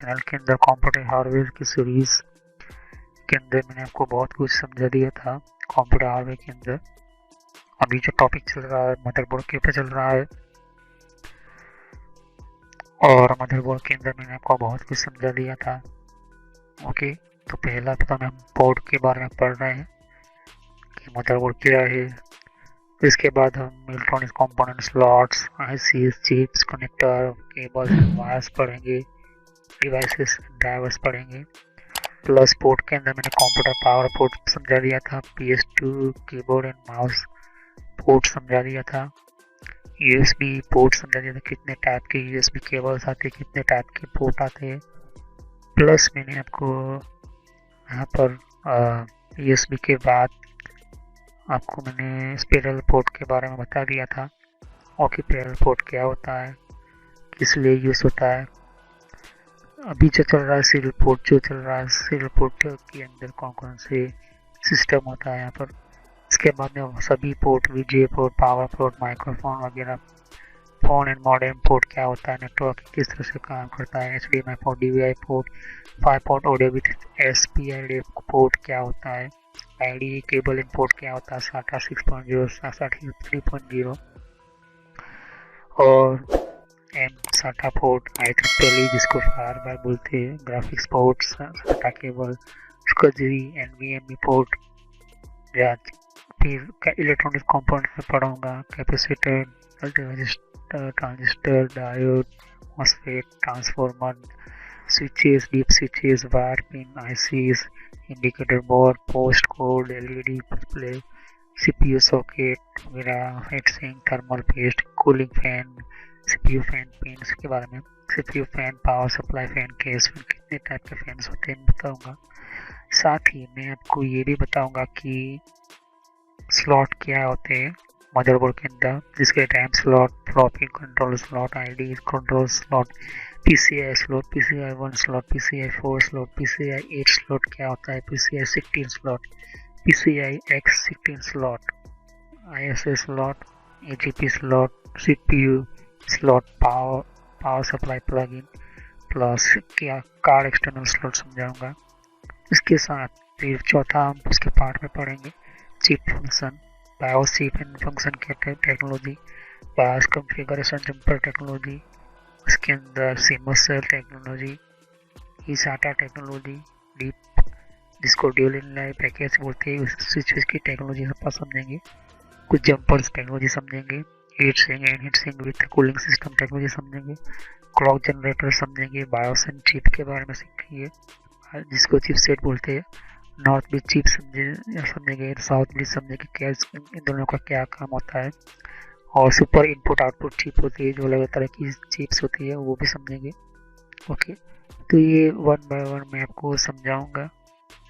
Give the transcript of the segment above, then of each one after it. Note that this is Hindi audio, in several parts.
चैनल के अंदर कंप्यूटर हार्डवेयर की सीरीज के अंदर मैंने आपको बहुत कुछ समझा दिया था। कंप्यूटर हार्डवेयर के अंदर अभी जो टॉपिक चल रहा है मदरबोर्ड के ऊपर चल रहा है, और मदरबोर्ड के अंदर मैंने आपको बहुत कुछ समझा दिया था। ओके, तो पहला तो हम बोर्ड के बारे में पढ़ रहे हैं कि मदरबोर्ड क्या है। इसके बाद हम electronic component, slots, IC, chips, connector, cables and wires पढ़ेंगे। डिवाइसेस, ड्राइवर्स पढ़ेंगे। प्लस पोर्ट के अंदर मैंने कंप्यूटर पावर पोर्ट समझा दिया था, PS2 keyboard and mouse port समझा दिया था, USB पोर्ट समझा दिया था, कितने टाइप के USB केबल्स आते हैं, कितने टाइप के पोर्ट आते हैं। प्लस मैंने आपको यहाँ पर USB के बाद आपको मैंने पैरेलल पोर्ट के बारे में बता दिया था, और कि पैरेलल पोर्ट क्या होता है, किस लिए यूज़ होता है। अभी जो चल रहा है सीरियल पोर्ट, जो चल रहा है सीरियल पोर्ट के अंदर कौन कौन से सिस्टम होता है यहाँ पर। इसके बाद में सभी port, VGA port, power port, microphone वगैरह, फोन एंड मॉडेम पोर्ट क्या होता है, नेटवर्क किस तरह से काम करता है, HDMI port, DVI port, 5 port audio with SPID port क्या होता है, IDE केबल इन पोर्ट क्या होता है, SATA 6.0, SATA 3.0 और SATA पोर्ट, IEEE जिसको बार बार बोलते हैं, graphics port, SATA cable, SCSI, NVMe पोर्ट। या फिर इलेक्ट्रॉनिक कंपोनेंट में पढ़ूंगा, capacitor, transistor, diode, MOSFET, transformer, switches, dip switches, wire pin, ICs, indicator board, post code, LED display, CPU socket वगैरह, heatsink, thermal paste, cooling fan, CPU fan pin के बारे में, CPU fan, power supply fan, case fan, कितने टाइप के फैंस होते हैं बताऊंगा। साथ ही मैं आपको ये भी बताऊंगा कि स्लॉट क्या होते हैं मदरबोर्ड के अंदर, जिसके RAM slot, floppy control slot, ID control slot, PCI slot, PCI 1 slot, PCI 4 slot, PCI 8 slot क्या होता है, PCI 16 slot, PCI X 16 slot, ISA slot, AGP slot, CPU slot, power supply plug in, plus क्या कार्ड एक्सटर्नल स्लॉट समझाऊंगा। इसके साथ फिर चौथा हम उसके पार्ट में पढ़ेंगे chip function, BIOS chip and function के technology, BIOS configuration jumper technology, उसके अंदर CMOS cell technology, eSATA technology, dip जिसको ड्यूल इनलाइन पैकेज बोलते हैं, स्विचेस की टेक्नोलॉजी सब समझेंगे। कुछ जंपर्स टेक्नोलॉजी समझेंगे, heat sink and heat sink with cooling system technology समझेंगे, क्लॉक जनरेटर समझेंगे, बायोस एंड चिप के बारे में सीखेंगे, जिसको चिप सेट बोलते हैं। नॉर्थ ब्रिज चिप समझेंगे, साउथ ब्रिज समझेंगे, क्या इन दोनों का क्या काम होता है। और सुपर इनपुट आउटपुट चिप होती है, जो अलग अलग तरह की चिप्स होती है, वो भी समझेंगे। ओके, तो ये वन बाय वन मैं आपको समझाऊंगा।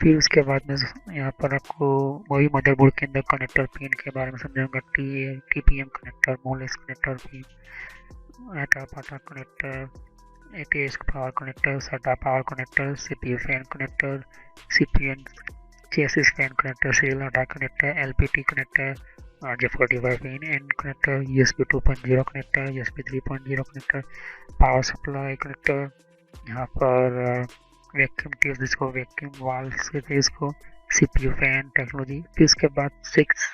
फिर उसके बाद में यहाँ पर आपको वही मदरबोर्ड के अंदर कनेक्टर पिन के बारे में समझाऊंगा, TPM कनेक्टर, मोलेस कनेक्टर पिन, आटा पाटा connector, ATS power connector, SATA power connector, CPU fan connector, CPN chassis fan connector, serial data connector, LPT connector, RJ45 pin and connector, USB 2.0 connector, USB 3.0 connector, power supply connector, यहाँ पर वैक्यूम ट्यूब जिसको वैक्यूम वाल्व से थे इसको, CPU फैन टेक्नोलॉजी। फिर इसके बाद 6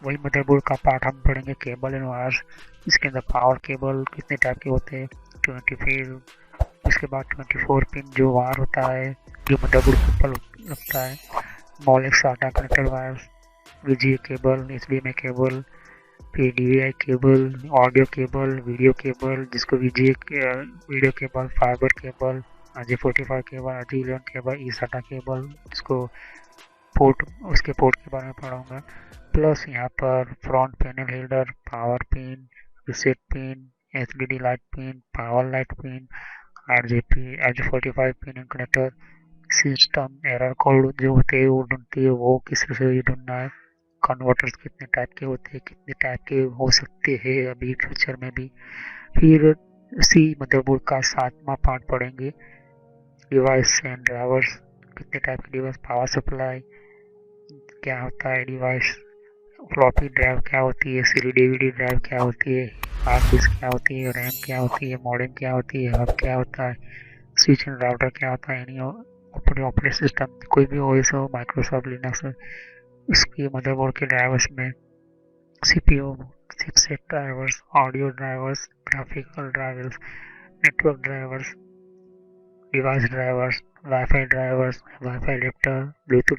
वही मदरबोर्ड का पार्ट हम पढ़ेंगे, केबल एंड वायर्स। इसके अंदर पावर केबल कितने टाइप के होते हैं, 25, उसके बाद 24 पिन जो वायर होता है जो मदरबोर्ड के ऊपर लगता है, मॉलेक्स SATA connector wires, VGA cable, HDMI cable, फिर DVI cable, audio cable, video cable जिसको VGA video cable, fibre cable, RJ45 cable, RJ11 cable, eSATA cable, जिसको पोर्ट, उसके पोर्ट के बारे में पढ़ाऊंगा। प्लस यहाँ पर front panel header, power pin, reset pin, HDD light pin, power light pin, RJ45 pin connector, system error code जो होते हैं वो ढूंढती है, वो किस तरह से ढूंढना है, कन्वर्टर्स कितने टाइप के होते हैं, कितने टाइप के हो सकते हैं अभी फ्यूचर में भी। फिर उसी मदरबोर्ड का 7वां पार्ट पढ़ेंगे, डिवाइस एंड ड्राइवर्स, कितने टाइप के डिवाइस, पावर सप्लाई क्या होता है, डिवाइस, फ्लॉपी ड्राइव क्या होती है, CD/DVD ड्राइव क्या होती है, हार्ड डिस्क क्या होती है, रैम क्या होती है, मॉडेम क्या होती है, हब क्या होता है, स्विच एंड राउटर क्या होता है, यानी ऑपरेटिंग सिस्टम कोई भी ओएस हो, माइक्रोसॉफ्ट लिनक्स, उसकी मदरबोर्ड के ड्राइवर्स में CPU, chipset drivers, audio drivers, graphical drivers, network drivers, device drivers, wifi drivers, wifi adapter, Bluetooth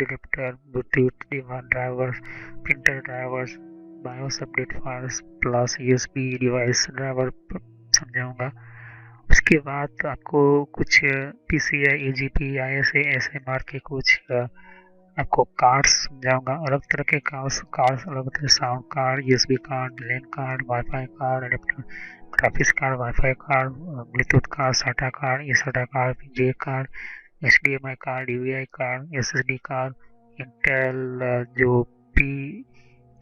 drivers, printer drivers, BIOS update files plus USB device driver समझाऊंगा। उसके बाद आपको कुछ पीसीआई, एजीपी, आईएसए, एसएमआर के कुछ आपको कार्ड्स समझाऊंगा। अलग तरह के कार्ड्स अलग तरह, sound card, USB card, LAN card, wifi card, adapter, graphics card, wifi card, bluetooth card, SATA card, SATA card, J card, HDMI card, UVI card, SSD card, Intel जो पी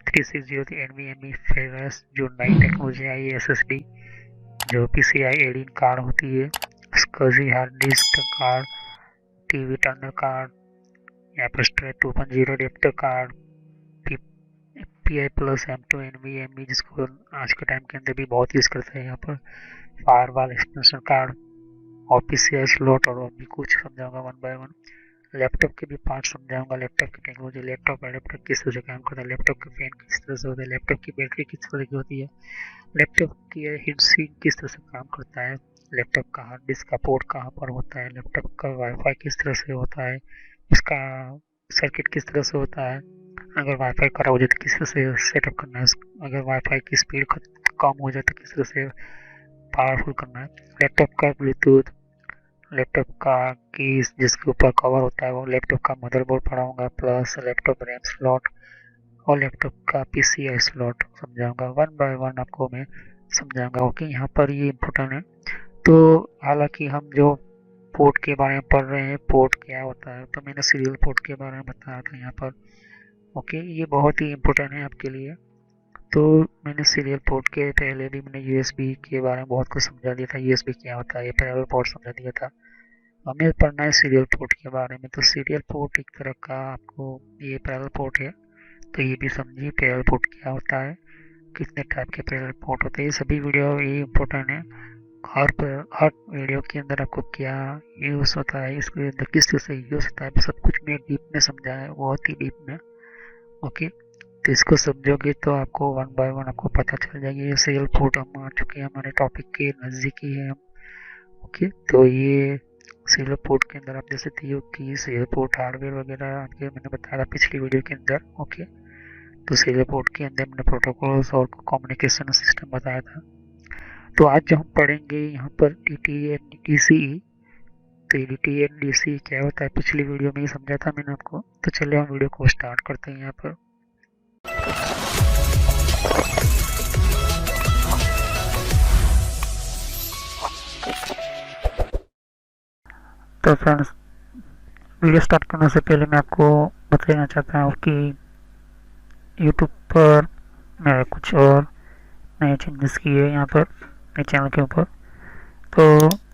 360 एनवीएमई फेरस जो नई टेक्नोलॉजी आई है, एसएसडी जो पीसीआई एडीन कार्ड होती है, स्कजी hard disk card, TV tuner card, यहाँ पर straight 2.0 adapter card, P I plus M2 NVMe जिसको आज के टाइम के अंदर भी बहुत यूज़ करते हैं यहाँ पर, फायरवॉल एक्सटेंशन कार्ड और पीसीआई स्लॉट, और भी कुछ समझाऊंगा वन बाय वन। लैपटॉप के भी पार्ट समझाऊंगा, लैपटॉप की टेक्नोलॉजी, लैपटॉप एडेप्टर किस तरह से काम करता है, लैपटॉप के फैन किस तरह से होता है, लैपटॉप की बैटरी किस तरह की होती है, लैपटॉप की हीट सिंक किस तरह से काम करता है, लैपटॉप का हार्ड डिस्क का पोर्ट कहाँ पर होता है, लैपटॉप का वाईफाई किस तरह से होता है, उसका सर्किट किस तरह से होता है, अगर वाईफाई खराब हो जाए तो किस तरह से सेटअप करना है, अगर वाईफाई की स्पीड कम हो जाए तो किस तरह से पावरफुल करना है, लैपटॉप का ब्लूटूथ, लैपटॉप का कीज जिसके ऊपर कवर होता है वो, लैपटॉप का मदरबोर्ड पढ़ाऊंगा, प्लस लैपटॉप रैम स्लॉट और लैपटॉप का पीसीआई स्लॉट समझाऊंगा। वन बाय वन आपको मैं समझाऊंगा। ओके, यहाँ पर ये इम्पोर्टेंट है। तो हालांकि हम जो पोर्ट के बारे में पढ़ रहे हैं, पोर्ट क्या होता है, तो मैंने सीरियल पोर्ट के बारे में बताया था यहाँ पर। ओके, ये बहुत ही इम्पोर्टेंट है आपके लिए। तो मैंने सीरियल पोर्ट के पहले भी मैंने यूएसबी के बारे में बहुत कुछ समझा दिया था, यूएसबी क्या होता है, ये पैरेलल पोर्ट समझा दिया था। हमें पढ़ना है सीरियल पोर्ट के बारे में। तो सीरियल पोर्ट एक तरह का आपको, ये पैरेलल पोर्ट है तो ये भी समझिए पैरेलल पोर्ट क्या होता है, कितने टाइप के पैरेलल पोर्ट होते हैं, ये सभी वीडियो ये इम्पोर्टेंट है। हर वीडियो के अंदर आपको क्या यूज़ होता है, इसके अंदर किस तरह से यूज़ होता है, सब कुछ मैं डीप में समझा है, बहुत ही डीप में। ओके, तो इसको समझोगे तो आपको वन बाय वन आपको पता चल जाएगी। ये सीरियल पोर्ट हम आ चुके हैं, हमारे टॉपिक के नज़दीक ही है हम। ओके, तो ये सीरियल पोर्ट के अंदर आप देख सकते हो कि सीरियल पोर्ट हार्डवेयर वगैरह आपके मैंने बताया था पिछली वीडियो के अंदर। ओके, तो सीरियल पोर्ट के अंदर मैंने प्रोटोकॉल्स और कम्युनिकेशन सिस्टम बताया था। तो आज जो हम पढ़ेंगे यहाँ पर DTN-DC, तो DTN-DC क्या होता है पिछली वीडियो में ही समझा था मैंने आपको। तो चलिए हम वीडियो को स्टार्ट करते हैं यहाँ पर। तो फ्रेंड्स, वीडियो स्टार्ट करने से पहले मैं आपको बताना चाहता हूँ कि यूट्यूब पर मेरे कुछ और नए चेंजेस किए यहाँ पर मेरे चैनल के ऊपर। तो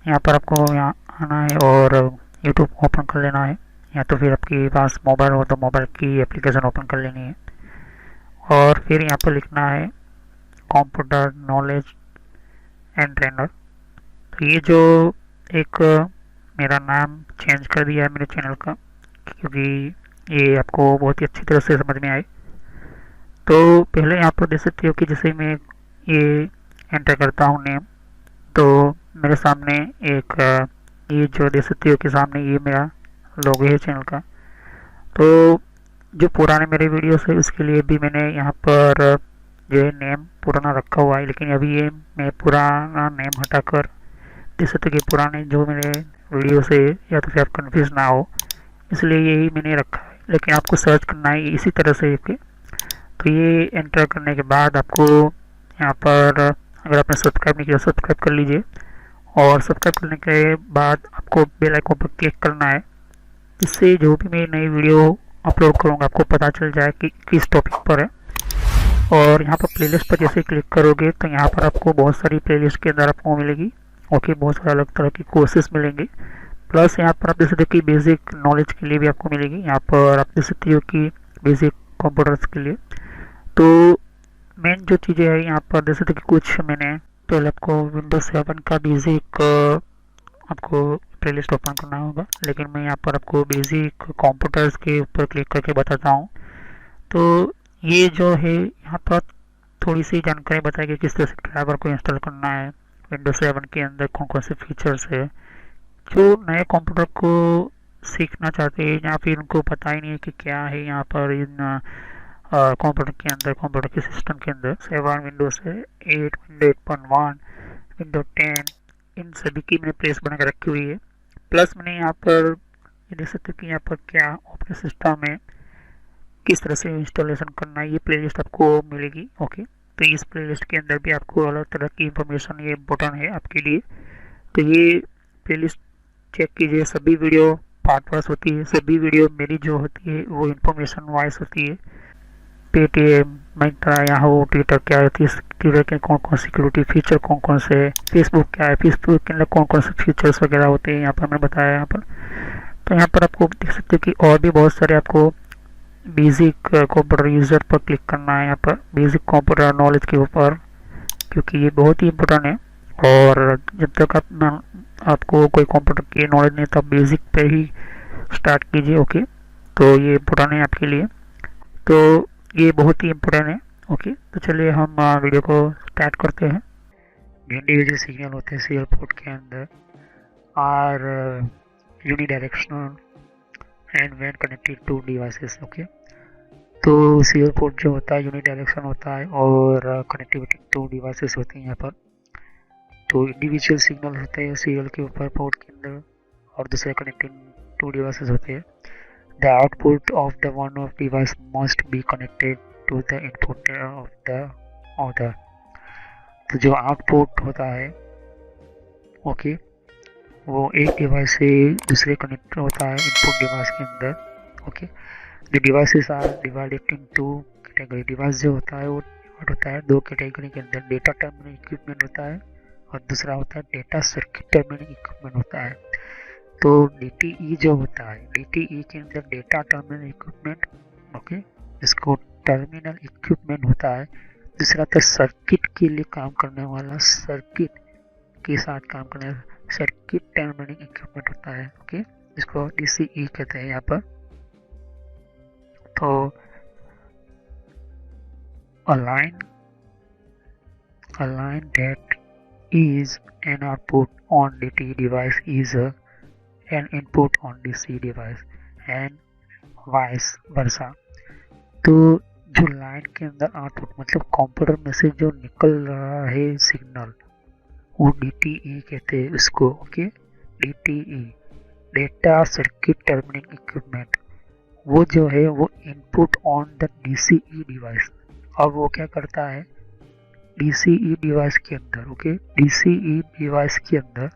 यहाँ पर आपको यहाँ आना है और यूट्यूब ओपन कर लेना है, या तो फिर आपके पास मोबाइल हो तो मोबाइल की एप्लीकेशन ओपन कर लेनी है, और फिर यहाँ पर लिखना है कंप्यूटर नॉलेज एंड ट्रेनर। तो ये जो एक मेरा नाम चेंज कर दिया है मेरे चैनल का, क्योंकि ये आपको बहुत ही अच्छी तरह से समझ में आए। तो पहले यहाँ पर देख सकते हो कि जैसे मैं ये एंटर करता हूँ नेम, तो मेरे सामने एक ये जो देख सकते हो कि सामने ये मेरा लोगो है चैनल का। तो जो पुराने मेरे वीडियोस है उसके लिए भी मैंने यहाँ पर जो है नेम पुराना रखा हुआ है, लेकिन अभी ये मैं पुराना नेम हटाकर देख सकते हो कि पुराने जो मेरे वीडियो से, या तो फिर आप कन्फ्यूज ना हो इसलिए यही मैंने रखा है, लेकिन आपको सर्च करना है इसी तरह से। तो ये एंटर करने के बाद आपको यहाँ पर अगर आपने सब्सक्राइब नहीं किया सब्सक्राइब कर लीजिए, और सब्सक्राइब करने के बाद आपको बेल आइकन पर क्लिक करना है, जिससे जो भी मैं नई वीडियो अपलोड करूँगा आपको पता चल जाए कि किस टॉपिक पर है। और यहाँ पर प्लेलिस्ट पर जैसे क्लिक करोगे तो यहाँ पर आपको बहुत सारी प्लेलिस्ट के अंदर आपको मिलेगी। ओके, बहुत सारे अलग तरह की कोर्सेज मिलेंगे, प्लस यहाँ पर आप देख सकते हो कि बेसिक नॉलेज के लिए भी आपको मिलेगी। यहाँ पर आप देख सकते हो कि बेसिक कंप्यूटर्स के लिए तो मेन जो चीज़ें हैं यहाँ पर देख सकते हो कि कुछ मैंने पहले आपको विंडोज 7 का बेसिक आपको प्लेलिस्ट ओपन करना होगा, लेकिन मैं यहाँ पर आपको बेसिक कंप्यूटर्स के ऊपर क्लिक करके बताता हूँ। तो ये जो है यहाँ पर थोड़ी सी जानकारी बताएगी किस तरह से ड्राइवर को इंस्टॉल करना है, विंडोज 7 के अंदर कौन कौन से फीचर्स है। जो नए कंप्यूटर को सीखना चाहते हैं या फिर उनको पता ही नहीं है कि क्या है यहाँ पर इन कंप्यूटर के अंदर, कंप्यूटर के सिस्टम के अंदर 7 विंडोज है, 8 विंडो 8.1 विंडो 10, इन सभी की मैंने प्लेस बना कर रखी हुई है। प्लस मैंने यहाँ पर ये देख सकते हो कि यहाँ पर क्या ऑपरेटिंग सिस्टम है, किस तरह से इंस्टॉलेशन करना है, ये प्लेलिस्ट आपको मिलेगी। ओके, तो इस प्लेलिस्ट के अंदर भी आपको अलग तरह की इंफॉर्मेशन, ये इम्पोर्टेंट है आपके लिए। तो ये प्लेलिस्ट चेक कीजिए, सभी वीडियो पार्ट वाइज होती है, सभी वीडियो मेरी जो होती है वो इंफॉर्मेशन वाइज होती है। पेटीएम, मिंत्रा, याहू, ट्विटर क्या होती है, ट्विटर के कौन कौन सिक्योरिटी फीचर कौन कौन से है, फेसबुक क्या है, फेसबुक के अंदर कौन कौन से फीचर्स वगैरह होते हैं, यहाँ पर मैंने बताया यहाँ पर। तो यहाँ पर आपको देख सकते हो कि और भी बहुत सारे आपको बेसिक कंप्यूटर यूज़र पर क्लिक करना है, यहाँ पर बेसिक कंप्यूटर नॉलेज के ऊपर, क्योंकि ये बहुत ही इम्पोर्टेंट है। और जब तक आपको कोई कंप्यूटर की नॉलेज नहीं, तब बेसिक पे ही स्टार्ट कीजिए। ओके, तो ये इम्पोर्टेंट है आपके लिए, तो ये बहुत ही इम्पोर्टेंट है। ओके, तो चलिए हम वीडियो को स्टार्ट करते हैं। इंडिविजुअल सिग्नल होते हैं सीरियल पोर्ट के अंदर are unidirectional and when connected to devices. Okay, तो सीरियल पोर्ट जो होता है यूनिडायरेक्शन होता है और कनेक्टिविटी टू डिवाइसेस होती हैं यहाँ पर। तो इंडिविजुअल सिग्नल होते हैं सीरियल के ऊपर पोर्ट के अंदर, और दूसरे कनेक्टिंग टू डिवाइसेस होते हैं। The output of the one of device must be connected to the input of the other. तो जो आउटपुट होता है, ओके, वो एक डिवाइस से दूसरे कनेक्ट होता है इनपुट डिवाइस के अंदर। Okay, the devices are divided into category. Device जो होता है वो डिवाइड होता है दो कैटेगरी के अंदर, डेटा टर्मिनल इक्विपमेंट होता है और दूसरा होता है डेटा सर्किट टर्मिनल इक्विपमेंट होता है। तो DTE जो होता है, DTE के अंदर डेटा टर्मिनल इक्विपमेंट, ओके, इसको टर्मिनल इक्विपमेंट होता है। दूसरा था सर्किट के लिए काम करने वाला, सर्किट के साथ काम करने वाला सर्किट टर्मिनल इक्विपमेंट होता है। ओके, इसको DCE कहते हैं यहाँ पर। तो a line that is an output on DTE device is an input on DC device and vice versa। तो जो लाइन के अंदर आउटपुट मतलब कंप्यूटर में से जो निकल रहा है सिग्नल, वो DTE कहते हैं उसको। Okay, DTE data circuit terminal equipment, वो जो है वो input on the DCE device. अब वो क्या करता है DCE डिवाइस के अंदर। ओके, DCE डिवाइस के अंदर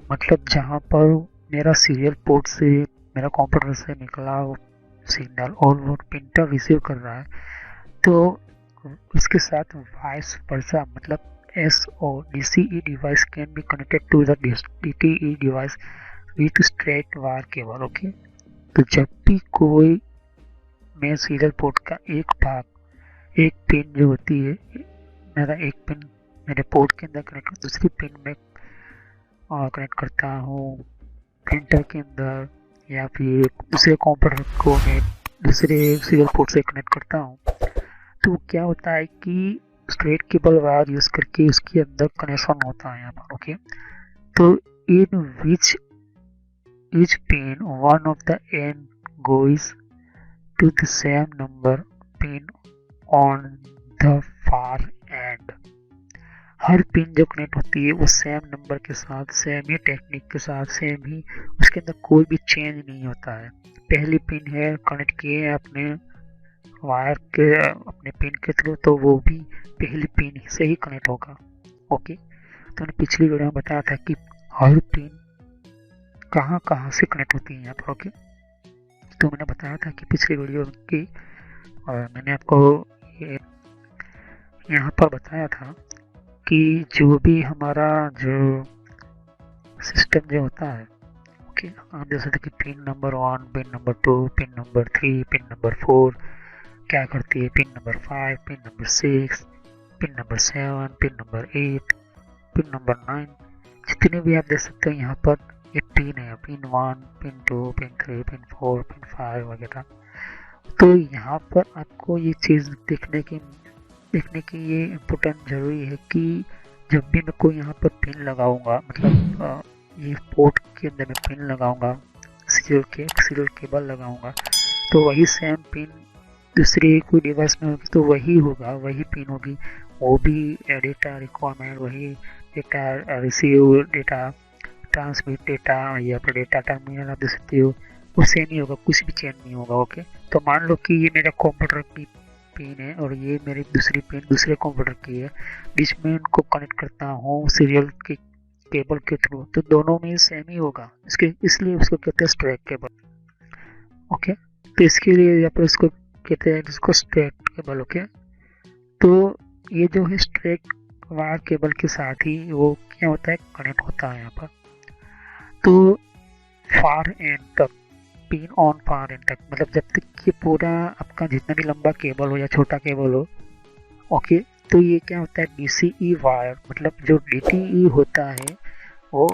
मतलब जहाँ पर मेरा सीरियल पोर्ट से, मेरा कंप्यूटर से निकला वो सिग्नल और वो प्रिंटर रिसीव कर रहा है, तो उसके साथ वाइस वर्सा मतलब SO DCE device can be connected to the DTE device with straight wire cable. Okay, तो जब भी कोई मैं सीरियल पोर्ट का एक भाग, एक पिन जो होती है, मेरा एक पिन मेरे पोर्ट के अंदर कनेक्ट, दूसरी पिन में कनेक्ट करता हूँ प्रिंटर के अंदर, या फिर दूसरे कंप्यूटर को मैं दूसरे सीरियल पोर्ट से कनेक्ट करता हूँ, तो क्या होता है कि स्ट्रेट केबल वायर यूज़ करके उसके अंदर कनेक्शन होता है यहाँ पर। ओके, तो इन विच each pin one of the end goes to the same number pin on the far end। Her pin जो कनेक्ट होती है वो सेम नंबर के साथ, सेम ही टेक्निक के साथ, सेम ही, उसके अंदर कोई भी चेंज नहीं होता है। पहली पिन है कनेक्ट किए अपने वायर के, अपने पिन के थ्रू, तो वो भी पहली पिन से ही कनेक्ट होगा। ओके, तो मैंने पिछली वीडियो में बताया था कि हर पिन कहाँ कहाँ से कनेक्ट होती है यहाँ पर। ओके, तो मैंने बताया था कि पिछली वीडियो की, और मैंने आपको यहाँ पर बताया था कि जो भी हमारा जो सिस्टम जो होता है, ओके, आप देख सकते कि pin number 1, pin number 2, pin number 3, pin number 4 क्या करती है, pin number 5, pin number 6, pin number 7, pin number 8, pin number 9, जितने भी आप देख सकते हैं यहाँ पर ये पिन है, pin 1, pin 2, pin 3, pin 4, pin 5 वगैरह। तो यहाँ पर आपको ये चीज़ देखने की ये इम्पोर्टेंट ज़रूरी है कि जब भी मैं कोई यहाँ पर पिन लगाऊंगा, मतलब ये पोर्ट के अंदर मैं पिन लगाऊंगा, सीरियल केबल लगाऊंगा, तो वही सेम पिन दूसरी कोई डिवाइस में होगी तो वही होगा, वही पिन होगी, वो भी डेटा रिक्वायरमेंट, वही data receive, data transmit, data या फिर डेटा टर्मिनल आप दे सकते हो, वो सेम ही होगा, कुछ भी चेंज नहीं होगा। ओके, तो मान लो कि ये मेरा कंप्यूटर की पिन है और ये मेरी दूसरी पिन दूसरे कंप्यूटर की है, बीच में इनको कनेक्ट करता हूँ सीरियल के केबल के थ्रू, तो दोनों में सेम ही होगा, इसके इसलिए उसको कहते हैं स्ट्रैक केबल। ओके, तो इसके लिए यहाँ पर उसको कहते हैं इसको स्ट्रैक केबल। ओके, तो ये जो है स्ट्रैक वायर केबल के साथ ही वो क्या होता है, कनेक्ट होता है यहाँ पर। तो फार एंड तक, पिन ऑन फार एंड तक, मतलब जब तक ये पूरा आपका जितना भी लंबा केबल हो या छोटा केबल हो, ओके, तो ये क्या होता है, DCE वायर, मतलब जो DTE होता है वो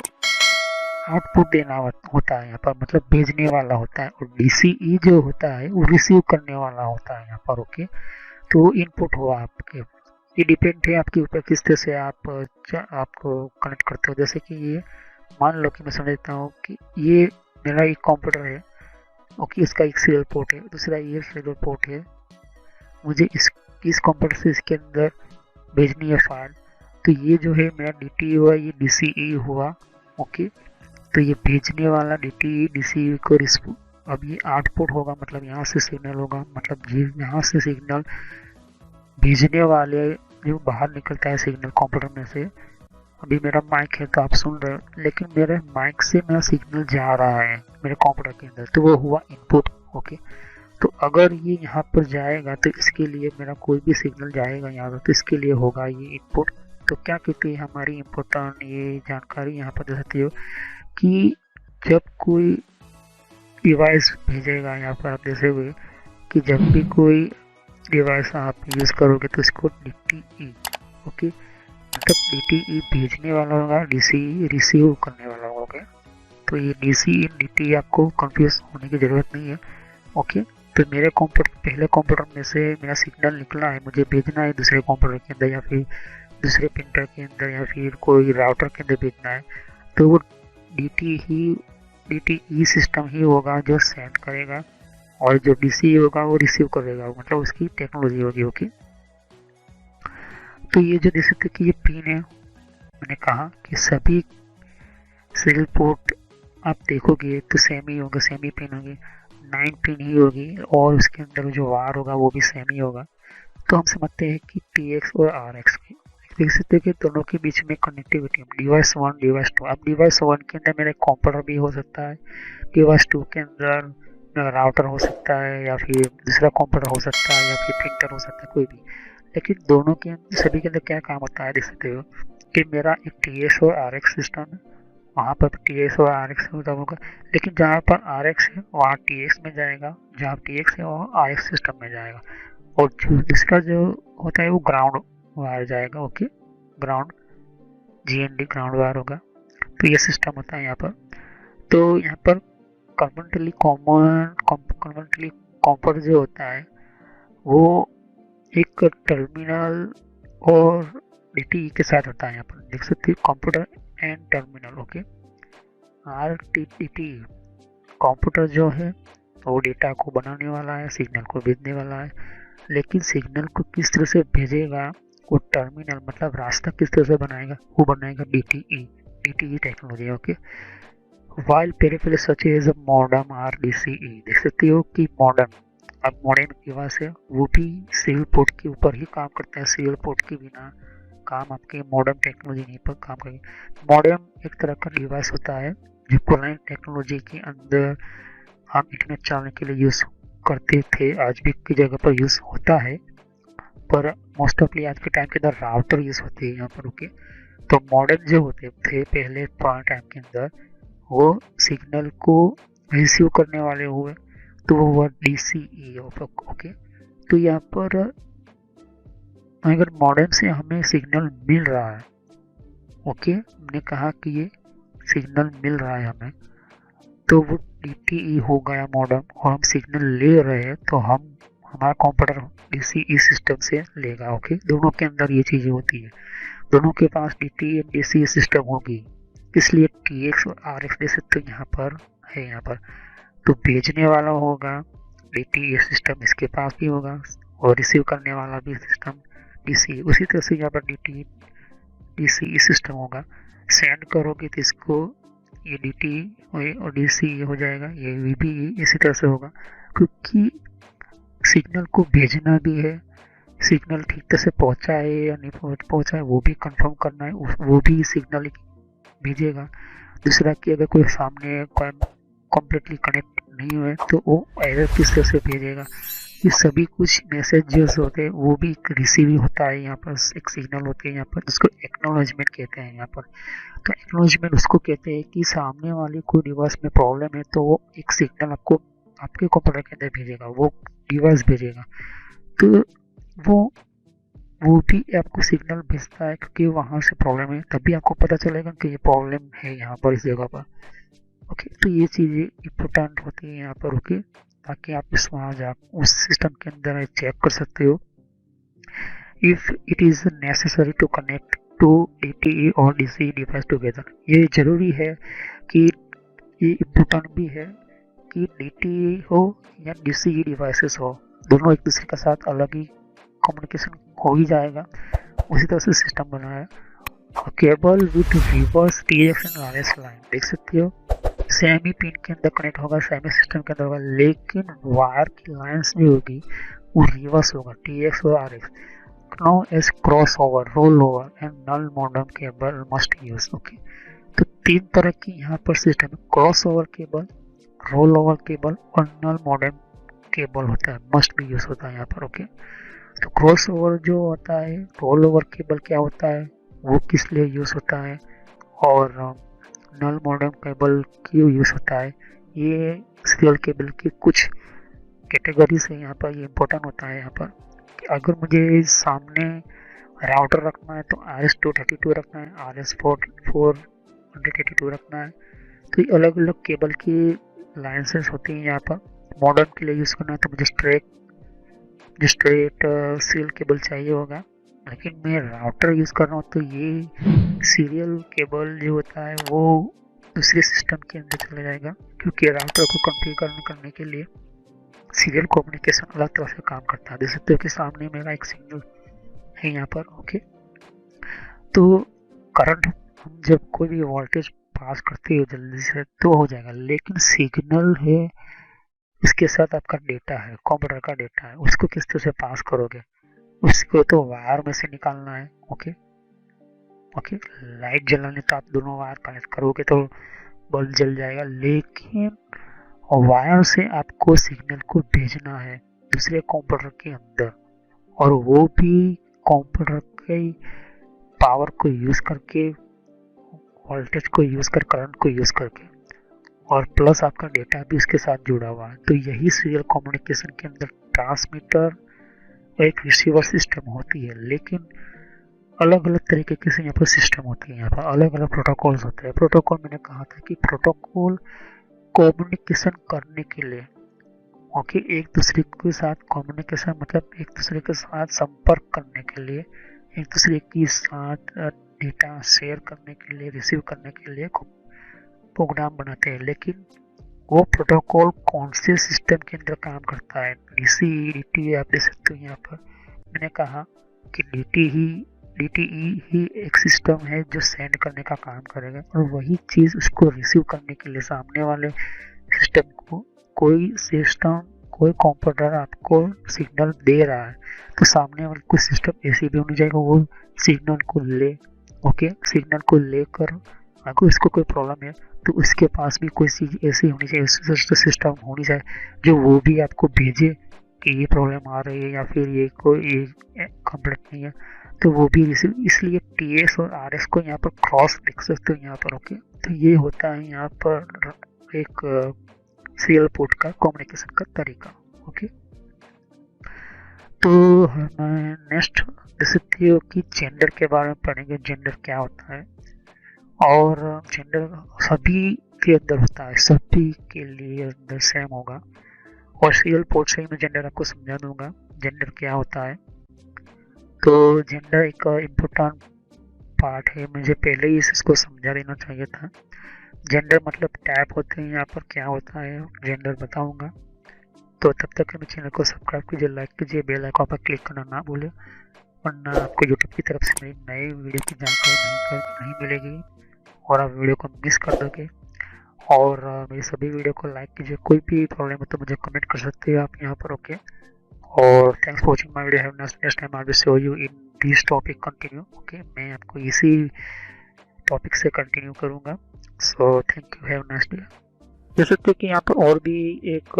आउटपुट देना होता है यहाँ पर, मतलब भेजने वाला होता है, और DCE जो होता है वो रिसीव करने वाला होता है यहाँ पर। ओके, तो इनपुट हुआ आपके, ये डिपेंड है आपके ऊपर किस तरह से आपको कनेक्ट करते हो। जैसे कि ये मान लो कि मैं समझ लेता हूँ कि ये मेरा एक कंप्यूटर है, ओके, इसका एक सीरियल पोर्ट है, दूसरा ये सीरियल पोर्ट है, मुझे इस कंप्यूटर से इसके अंदर भेजनी है फाइल, तो ये जो है मेरा DTE हुआ, ये DCE हुआ। ओके, तो ये भेजने वाला DTE DCE को अब ये आउटपुट होगा, मतलब यहाँ से सिग्नल होगा, मतलब ये यहाँ से सिग्नल भेजने वाले जो बाहर निकलता है सिग्नल कंप्यूटर में से, अभी मेरा माइक है तो आप सुन रहे हो, लेकिन मेरे माइक से मेरा सिग्नल जा रहा है मेरे कंप्यूटर के अंदर, तो वो हुआ इनपुट। ओके, तो अगर ये यहाँ पर जाएगा तो इसके लिए मेरा कोई भी सिग्नल जाएगा यहाँ पर, तो इसके लिए होगा ये इनपुट। तो क्या कहती है हमारी इम्पोर्टेंट ये जानकारी यहाँ पर दे सकती हो कि जब कोई डिवाइस भेजेगा, यहाँ पर आप जैसे हुए कि जब भी कोई डिवाइस आप यूज़ करोगे तो इसको DTE, ओके, मतलब DTE भेजने वाला होगा, DCE रिसीव करने वाला होगा। तो ये DCE DTE आपको कंफ्यूज होने की ज़रूरत नहीं है। ओके, तो मेरे पहले कंप्यूटर में से मेरा सिग्नल निकला है, मुझे भेजना है दूसरे कंप्यूटर के अंदर या फिर दूसरे प्रिंटर के अंदर या फिर कोई राउटर के अंदर भेजना है, तो वो DTE सिस्टम ही होगा जो सेंड करेगा, और जो DCE होगा वो रिसीव करेगा, मतलब उसकी टेक्नोलॉजी होगी। ओके, तो ये जो देख सकते कि ये पिन है, मैंने कहा कि सभी सीरियल पोर्ट आप देखोगे तो सेम ही होगा, सेम ही पिन होगी, 9 पिन ही होगी, और उसके अंदर जो वार होगा वो भी सेम ही होगा। तो हम समझते हैं कि TX और RX की देख सकते हैं कि दोनों के बीच में कनेक्टिविटी, डिवाइस 1 डिवाइस 2, अब डिवाइस 1 के अंदर मेरा कंप्यूटर भी हो सकता है, डिवाइस 2 के अंदर मेरा राउटर हो सकता है, या फिर दूसरा कंप्यूटर हो सकता है, या फिर प्रिंटर हो सकता है, कोई भी, लेकिन दोनों के अंदर सभी के अंदर क्या काम होता है, देख सकते हो कि मेरा एक TX और RX सिस्टम है, वहाँ पर TX और RX होता होगा, लेकिन जहाँ पर RX है वहाँ TX में जाएगा, जहाँ TX है वहाँ RX सिस्टम में जाएगा, और जो इसका जो होता है वो ग्राउंड वायर जाएगा। Okay, ground GND ground wire होगा, तो ये सिस्टम होता है यहाँ पर। तो यहाँ पर कन्वेंटली कंप्यूटर जो होता है वो एक टर्मिनल और DTE के साथ होता है, यहाँ पर देख सकते हो computer and terminal. Okay, RTTT computer जो है वो डेटा को बनाने वाला है, सिग्नल को भेजने वाला है, लेकिन सिग्नल को किस तरह से भेजेगा, वो टर्मिनल मतलब रास्ता किस तरह से बनाएगा, वो बनाएगा DTE technology. Okay, while peripheral such as modem are DCE, देख सकते हो कि मॉडेम, अब मॉडेम की डिवाइस है वो भी सीरियल पोर्ट के ऊपर ही काम करता है, सीरियल पोर्ट के बिना काम आपके मॉडेम टेक्नोलॉजी नहीं पर काम करेगी। मॉडेम एक तरह का डिवाइस होता है जो पुरानी टेक्नोलॉजी के अंदर हम इंटरनेट चलाने के लिए यूज़ करते थे, आज भी की जगह पर यूज़ होता है, पर मोस्ट ऑफली आज के टाइम के अंदर राउटर यूज़ होते हैं यहाँ पर। ओके, तो मॉडेम जो होते थे पहले पुराने टाइम के अंदर, वो सिग्नल को रिसीव करने वाले हुए, तो वो हुआ DCE। ओके, तो यहाँ पर अगर मॉडेम से हमें सिग्नल मिल रहा है, ओके, हमने कहा कि ये सिग्नल मिल रहा है हमें, तो वो DTE हो गया मॉडेम और हम सिग्नल ले रहे हैं तो हम हमारा कंप्यूटर DCE सिस्टम से लेगा। ओके, दोनों के अंदर ये चीज़ें होती है, दोनों के पास DTE और DCE सिस्टम होगी, इसलिए TX और RX जैसे तो यहाँ पर है। यहाँ पर तो भेजने वाला होगा DTE सिस्टम, इसके पास भी होगा, और रिसीव करने वाला भी सिस्टम DCE। उसी तरह से यहाँ पर DTE DCE सिस्टम होगा। सेंड करोगे तो इसको ये DTE और DCE हो जाएगा, ये भी इसी तरह से होगा, क्योंकि सिग्नल को भेजना भी है, सिग्नल ठीक तरह से पहुंचा है या नहीं पहुंचा है वो भी कंफर्म करना है, वो भी सिग्नल भेजेगा। दूसरा कि अगर कोई सामने कम्प्लीटली कनेक्ट नहीं हुए तो वो एरर किस तरह से भेजेगा, ये सभी कुछ मैसेजेस होते हैं, वो भी रिसीव होता है। यहाँ पर एक सिग्नल होते हैं यहाँ पर जिसको एक्नॉलेजमेंट कहते हैं। यहाँ पर तो एक्नॉलेजमेंट उसको कहते हैं कि सामने वाली कोई डिवाइस में प्रॉब्लम है तो वो एक सिग्नल आपको आपके कंप्यूटर के अंदर भेजेगा, वो डिवाइस भेजेगा, तो वो भी आपको सिग्नल भेजता है क्योंकि वहाँ से प्रॉब्लम है, तभी आपको पता चलेगा कि ये प्रॉब्लम है यहाँ पर इस जगह पर। ओके, तो ये चीज़ें इम्पोर्टेंट होती है यहाँ पर। ओके, ताकि आप उस सिस्टम के अंदर चेक कर सकते हो if it is necessary to connect to DTE और DCE डिवाइस टुगेदर। ये जरूरी है कि ये इम्पोर्टेंट भी है कि DTE हो या DCE डिवाइसेस हो, दोनों एक दूसरे के साथ अलग ही कम्युनिकेशन हो ही जाएगा, उसी तरह से सिस्टम बना है। Cable with reverse TX and RS line देख सकते हो, सेम ही पिन के अंदर कनेक्ट होगा, सेम ही सिस्टम के अंदर होगा, लेकिन वायर की लाइंस भी होगी वो रिवर्स होगा, TX और RX। Now as cross over, roll over and null modem cable must use. Okay, तो तीन तरह की यहाँ पर सिस्टम है, cross over cable, roll over cable और नल मॉडेम केबल होता है, मस्ट भी यूज होता है यहाँ पर। ओके, तो क्रॉस ओवर जो होता है, रोल ओवर केबल क्या होता है, वो किस लिए यूज होता है, और नल मॉडेम केबल क्यों यूज होता है, ये सीरियल केबल की कुछ कैटेगरी से यहाँ पर ये इम्पोर्टेंट होता है। यहाँ पर कि अगर मुझे सामने राउटर रखना है तो RS-232 रखना है, RS-482 रखना है, तो ये अलग अलग केबल की लाइसेंस होती हैं। यहाँ पर मॉडर्न के लिए यूज़ करना है तो मुझे स्ट्रेट सीरियल केबल चाहिए होगा, लेकिन मैं राउटर यूज़ कर रहा हूँ तो ये सीरियल केबल जो होता है वो दूसरे सिस्टम के अंदर चला जाएगा, क्योंकि राउटर को कॉन्फ़िगर करने के लिए सीरियल कम्युनिकेशन अलग तरह से काम करता है। देख सकते हो कि सामने मेरा एक सिग्नल है यहाँ पर। ओके, तो करंट हम जब कोई भी वोल्टेज पास करते हो जल्दी से तो हो जाएगा, लेकिन सिग्नल है, इसके साथ आपका डेटा है, कंप्यूटर का डेटा है, उसको किस तरह से पास करोगे, उसको तो वायर में से निकालना है। ओके ओके, लाइट जलाने तो आप दोनों वायर कनेक्ट करोगे तो बल्ब जल जाएगा, लेकिन वायर से आपको सिग्नल को भेजना है दूसरे कंप्यूटर के अंदर, और वो भी कंप्यूटर के पावर को यूज करके, वोल्टेज को यूज कर, करंट को यूज करके, और प्लस आपका डेटा भी उसके साथ जुड़ा हुआ है। तो यही सीरियल कम्युनिकेशन के अंदर ट्रांसमीटर और एक रिसीवर सिस्टम होती है, लेकिन अलग अलग तरीके के से यहाँ पर सिस्टम होती है, यहाँ पर अलग अलग प्रोटोकॉल्स होते हैं। प्रोटोकॉल मैंने कहा था कि प्रोटोकॉल कम्युनिकेशन करने के लिए, ओके, एक दूसरे के साथ कम्युनिकेशन मतलब एक दूसरे के साथ संपर्क करने के लिए, एक दूसरे के साथ डेटा शेयर करने के लिए, रिसीव करने के लिए प्रोग्राम बनाते हैं। लेकिन वो प्रोटोकॉल कौन से सिस्टम के अंदर काम करता है, DCE DTE आप देख सकते हो यहाँ पर मैंने कहा कि DTE ही एक सिस्टम है जो सेंड करने का काम करेगा, और वही चीज़ उसको रिसीव करने के लिए सामने वाले सिस्टम को कोई कंप्यूटर आपको सिग्नल दे रहा है तो सामने वाले कोई सिस्टम ऐसी भी होनी चाहिए वो सिग्नल को ले, ओके, सिग्नल को लेकर अगर इसको कोई प्रॉब्लम है तो उसके पास भी कोई चीज़ ऐसी होनी चाहिए, सिस्टम होनी चाहिए जो वो भी आपको भेजे कि ये प्रॉब्लम आ रही है या फिर ये कोई कंप्लीट नहीं है, तो वो भी इसलिए TX और RS को यहाँ पर क्रॉस देख सकते हो यहाँ पर। ओके, तो ये होता है यहाँ पर एक सीरियल पोर्ट का कम्युनिकेशन का तरीका। ओके, तो हम नेक्स्ट देख सकते हो कि जेंडर के बारे में पढ़ेंगे, जेंडर क्या होता है, और जेंडर सभी सबके अंदर होता है, सभी के लिए अंदर सेम होगा। और सीरियल पोर्ट से ही मैं जेंडर आपको समझा दूंगा जेंडर क्या होता है। तो जेंडर एक इम्पोर्टेंट पार्ट है, मुझे पहले ही इसको समझा देना चाहिए था। जेंडर मतलब टैब होते हैं यहाँ पर, क्या होता है जेंडर बताऊंगा। तो तब तक मेरे चैनल को सब्सक्राइब कीजिए, लाइक कीजिए, बेल आइकन पर क्लिक करना ना भूलें, वरना आपको यूट्यूब की तरफ से मेरी नए वीडियो की जानकारी नहीं मिलेगी और आप वीडियो को मिस कर दोगे। और मेरी सभी वीडियो को लाइक कीजिए। कोई भी प्रॉब्लम है तो मुझे कमेंट कर सकते हो आप यहाँ पर, ओके। और thanks for watching my video, have nice next time I will show you in this topic continue, okay. मैं आपको इसी टॉपिक से कंटिन्यू करूँगा। So thank you, have nice day. देख सकते हो कि यहाँ पर और भी एक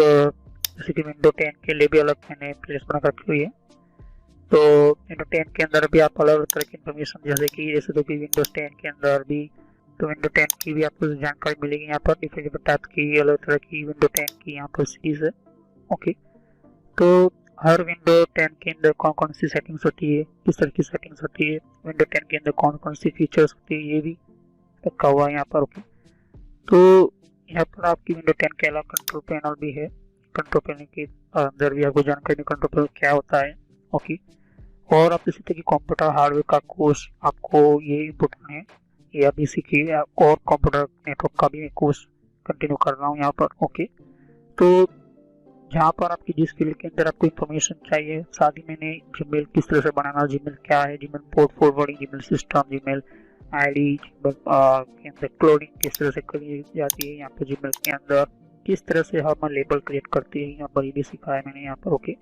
जैसे कि विंडो 10 के लिए भी अलग मैंने प्लेलिस्ट बना रखी हुई है। तो विंडो 10 के अंदर भी आप अलग अलग तरह की इन्फॉर्मेशन, जैसे तो कि विंडोज 10 के अंदर भी, तो विंडो 10 की भी आपको जानकारी मिलेगी यहाँ पर। डिफरेंट टाइप की अलग तरह की विंडो 10 की यहाँ पर सीरीज है, ओके। तो हर विंडो 10 के अंदर कौन कौन सी सेटिंग्स होती है, किस तरह की सेटिंग्स होती है, विंडो 10 के अंदर कौन कौन सी फीचर्स होती है, ये भी रखा हुआ है यहाँ पर, ओके। तो यहाँ पर आपकी विंडो 10 के अलावा कंट्रोल पैनल भी है। कंट्रोल पैनल के अंदर भी आपको जानकारी कंट्रोल पैनल क्या होता है, ओके। और आप इसी तरह की कंप्यूटर हार्डवेयर का कोर्स आपको ये इम्पोर्टेंट है, ये अभी सीखिए। और कंप्यूटर नेटवर्क का भी मैं कोर्स कंटिन्यू कर रहा हूँ यहाँ पर, ओके। तो जहाँ पर आपकी जिस फील्ड के अंदर आपको इन्फॉर्मेशन चाहिए, साथ ही मैंने जीमेल किस तरह से बनाना, जीमेल क्या है, Gmail port forwarding, Gmail system, Gmail ID के अंदर क्लोनिंग किस तरह से करी जाती है, यहाँ पर जीमेल के अंदर किस तरह से हम लेबल क्रिएट करते हैं, यहाँ पर ये भी सिखाया मैंने यहाँ पर, ओके।